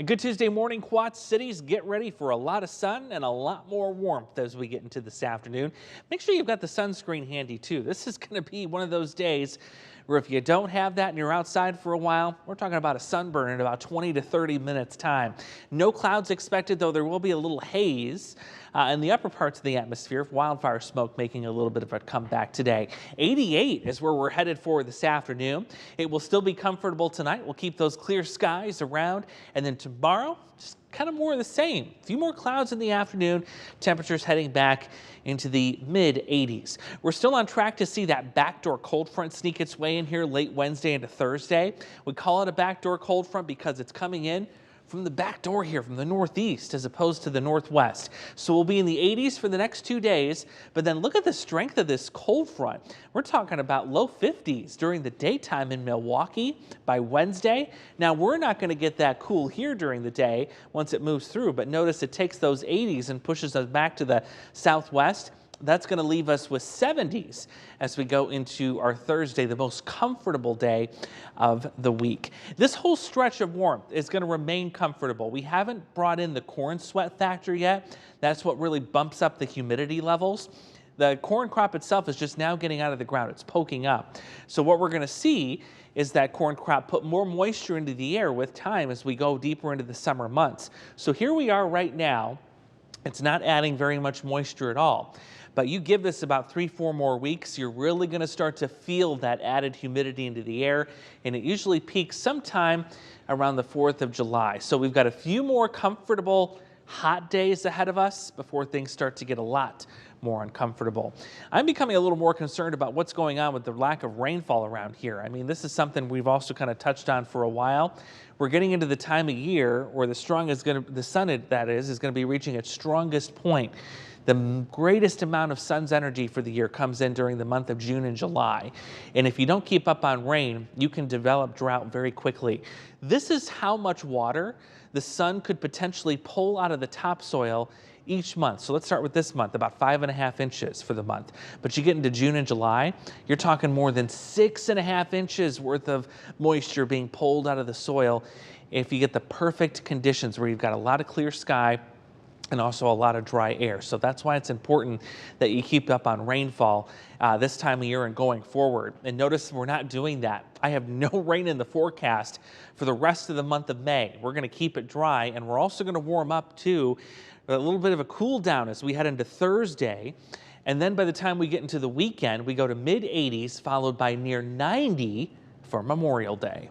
A good Tuesday morning, Quad Cities. Get ready for a lot of sun and a lot more warmth as we get into this afternoon. Make sure you've got the sunscreen handy too. This is going to be one of those days where if you don't have that and you're outside for a while, we're talking about a sunburn in about 20 to 30 minutes time. No clouds expected, though there will be a little haze in the upper parts of the atmosphere. Wildfire smoke making a little bit of a comeback today. 88 is where we're headed for this afternoon. It will still be comfortable tonight. We'll keep those clear skies around, and then tomorrow, just kind of more of the same. A few more clouds in the afternoon. Temperatures heading back into the mid 80s. We're still on track to see that backdoor cold front sneak its way in here late Wednesday into Thursday. We call it a backdoor cold front because it's coming in from the back door here from the northeast as opposed to the northwest. So we'll be in the 80s for the next 2 days, but then look at the strength of this cold front. We're talking about low 50s during the daytime in Milwaukee by Wednesday. Now we're not going to get that cool here during the day once it moves through, but notice it takes those 80s and pushes us back to the southwest. That's going to leave us with 70s as we go into our Thursday, the most comfortable day of the week. This whole stretch of warmth is going to remain comfortable. We haven't brought in the corn sweat factor yet. That's what really bumps up the humidity levels. The corn crop itself is just now getting out of the ground. It's poking up. So what we're going to see is that corn crop put more moisture into the air with time as we go deeper into the summer months. So here we are right now. It's not adding very much moisture at all. But you give this about 3-4 more weeks, you're really going to start to feel that added humidity into the air, and it usually peaks sometime around the 4th of July. So we've got a few more comfortable hot days ahead of us before things start to get a lot more uncomfortable. I'm becoming a little more concerned about what's going on with the lack of rainfall around here. I mean, this is something we've also kind of touched on for a while. We're getting into the time of year where the sun is going to be reaching its strongest point. The greatest amount of sun's energy for the year comes in during the month of June and July. And if you don't keep up on rain, you can develop drought very quickly. This is how much water the sun could potentially pull out of the topsoil each month. So let's start with this month, about 5.5 inches for the month. But you get into June and July, you're talking more than 6.5 inches worth of moisture being pulled out of the soil if you get the perfect conditions where you've got a lot of clear sky and also a lot of dry air. So that's why it's important that you keep up on rainfall this time of year and going forward. And notice we're not doing that. I have no rain in the forecast for the rest of the month of May. We're going to keep it dry, and we're also going to warm up too. A little bit of a cool down as we head into Thursday. And then by the time we get into the weekend, we go to mid 80s, followed by near 90 for Memorial Day.